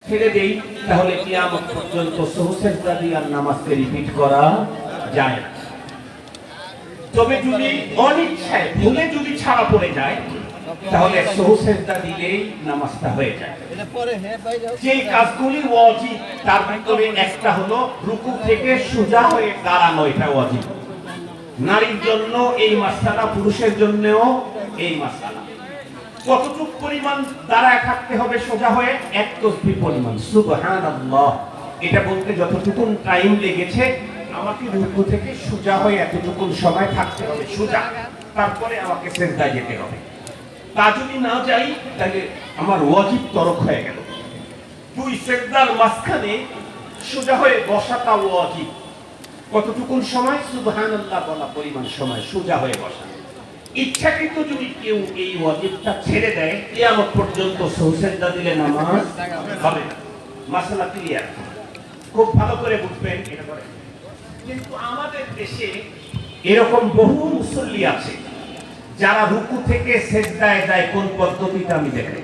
ছেড়ে দেই, তাহলে কিয়ামত পর্যন্ত সহসেজদা দিয়ে আর নামাজকে রিপিট করা যায় না। তবে যদি অনিচ্ছায় ভুলে যদি ছাড়া পড়ে যায়, তাহলে সহসেজদা দিলেই নামাজটা হয়ে যায়। যে কাজগুলি ওয়াজিব তার ভিতরে একটা হলো রুকু থেকে সোজা হয়ে দাঁড়ানো, এটা ওয়াজিব। নারীর জন্য এই মাসআলা, পুরুষের জন্যও এই মাসআলা। কতটুকু পরিমাণ দাঁড়ায় থাকতে হবে সোজা হয়ে? এক তাসবিহ পরিমাণ, সুবহানাল্লাহ। এটা বলতে যতটুকু টাইম লেগেছে, আমাকে রুকু থেকে সোজা হয়ে এতটুকু সময় থাকতে হবে সোজা, তারপরে আমাকে সিজদায় যেতে হবে। তা যদি না যাই, তাহলে আমার ওয়াজিব তরক হয়ে গেল। দুই সিজদার মাঝখানে সোজা হয়ে বসাটা ওয়াজিব। কতটুকু সময়? সুবহানাল্লাহ বলা পরিমাণ সময় সোজা হয়ে বসা। ইচ্ছাকৃত যদি কেউ এই ওয়াজিবটা ছেড়ে দেয়, কিয়ামত পর্যন্ত সিজদা দিলে নামাজ হবে না। মাসআলা ক্লিয়ার? খুব ভালো করে বুঝবেন এটা করে। কিন্তু আমাদের দেশে এরকম বহু মুসল্লি আছে যারা রুকু থেকে সিজদায় যায় কোন পদ্ধতিতে আমি দেখাই।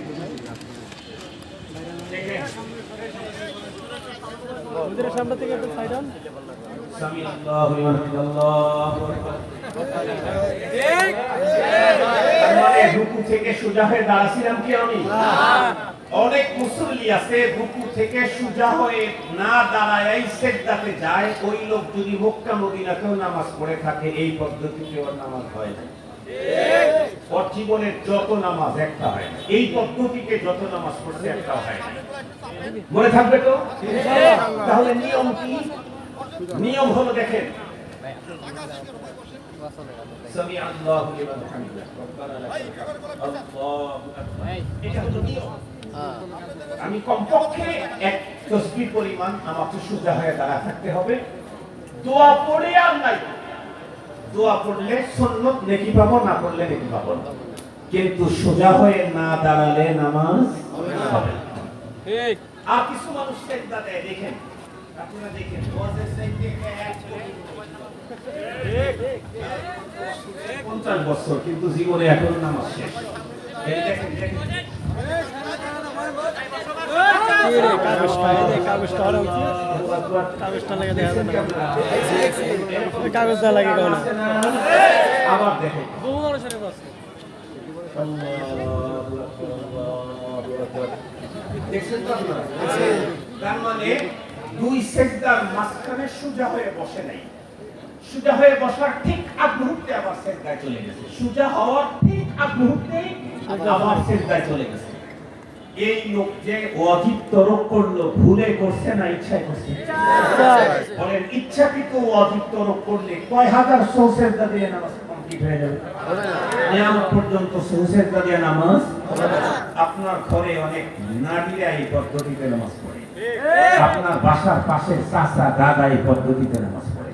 ওদের সামনে থেকে একটু সাইড হন। সামি আল্লাহু লিমান হামিদাল্লাহু আকবার। মানে রুকু থেকে সোজা হয়ে দাঁড়াছিলাম কি আমি? অনেক মুসল্লি আছে রুকু থেকে সোজা হয়ে না দাঁড়ায় সিজদাতে যায়। ওই লোক যদি মক্কা মদিনাতেও নামাজ পড়ে থাকে, এই পদ্ধতিতে ওর নামাজ হয় না। ওর জীবনের যত নামাজ একটা হয় না, এই পদ্ধতিতে যত নামাজ পড়ছে একটা হয় না। মনে থাকবে তো? তাহলে নিয়ম কি? নিয়ম হলো দেখেন, সামি আল্লাহু লিমান হামিদাহ, রব্বানা লাকাল হামদ, আল্লাহু আকবার। এটা হলো নিয়ম। আমি কমপক্ষে এক তাসবিহ পরিমাণ আমাকে সোজা হয়ে দাঁড়া থাকতে হবে। দোয়া পড়ে আর নাই, দোয়া পড়লে সুন্নাত নেকি পাবো, না পড়লে নেকি পাবো না। কিন্তু সোজা হয়ে না দাঁড়ালে নামাজ হবে না। ঠিক। আর কিছু মানুষ সিজদা দেয়, দেখেন, আপনারা দেখেন, ওয়াজের সাইডে এক 50 বছর কিন্তু জীবনে এখনো নামাজ শেষ। এই দেখেন দেখেন, আবার দেখেন, দেখছেন তো আপনারা? তার মানে দুই সিজদার মাঝখানে সোজা হয়ে বসে নাই। সোজা হয়ে বসার ঠিক আগ মুহূর্তে আবার সিজদায় চলে গেছে। সোজা হওয়ার ঠিক আগ মুহূর্তে আবার সিজদায় চলে গেছে। এই লোক যে ওয়াজিব তরক করলো, ভুলে করছে না ইচ্ছায় করছে? বলেন, ইচ্ছাকৃত ওয়াজিব তরক করলে কয় হাজার সিজদা দিয়ে নামাজ কমপ্লিট হয়ে যাবে? কিয়ামত পর্যন্ত সিজদা দিয়ে নামাজ হবে না। আপনার ঘরে অনেক নারীরা এই পদ্ধতিতে নামাজ পড়ে, আপনার বাসার পাশের চাচা দাদা এই পদ্ধতিতে নামাজ পড়ে।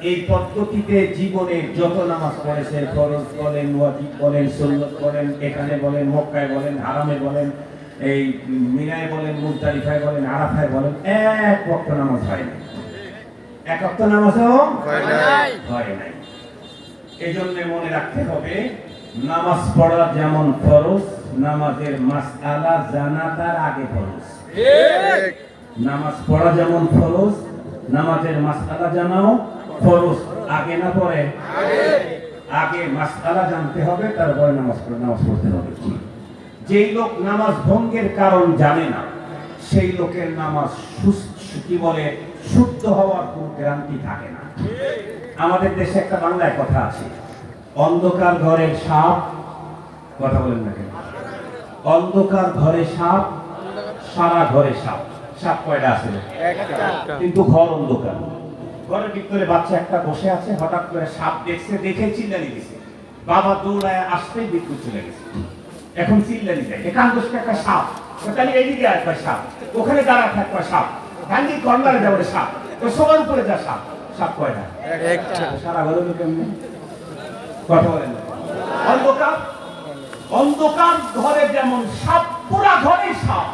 এই পদ্ধতিতে জীবনের যত নামাজ পড়েছে, ফরজ বলেন, ওয়াজিব বলেন, সুন্নাত বলেন, এখানে বলেন, মক্কায় বলেন, হারামে বলেন, এই মিনায় বলেন, মুজদালিফায় বলেন, আরাফায় বলেন, এক ওয়াক্ত নামাজ হয় না। এক ওয়াক্ত নামাজও হয় নাই। এজন্য মনে রাখতে হবে, নামাজ পড়া যেমন ফরজ, নামাজের মাসআলা জানা তার আগে ফরজ। ঠিক। নামাজ পড়া যেমন ফরজ, নামাজের মাসআলা জানাও ফরজ। আগে না পড়ে আগে মাসআলা জানতে হবে, তারপরে নামাজ পড়তে হবে। যেই লোক নামাজ ভঙ্গের কারণ জানে না, সেই লোকের নামাজ কি বলে শুদ্ধ হওয়ার কোনো গ্যারান্টি থাকে না। আমাদের দেশে একটা বাংলায় কথা আছে, অন্ধকার ঘরের সাপ, কথা বলেন না কেন? অন্ধকার ঘরে সাপ, সারা ঘরে সাপ। সাপ কয়টা আছে? কিন্তু ঘর অন্ধকার। ঘরের ভিতরে বাচ্চা একটা বসে আছে, হঠাৎ করে সাপ দেখছে, দেখে চিল্লানি দিছে। বাবা দৌড়ায় আসতেই বিদ্যুৎ চলে গেছে। এখন চিল্লানি দেয়, এখান দোষটা একটা সাপ, ওখানে এইদিকে একটা সাপ, ওখানে দাঁড়া থাকবে সাপ, গান্ধী কর্নারে যাবে সাপ, তো সবার উপরে যা সাপ। সাপ কয়টা? একটা। সারা ঘরে কেমনি? কথা বলেন। অন্ধকার, অন্ধকার ঘরে যেমন সাপ, পুরা ঘরে সাপ।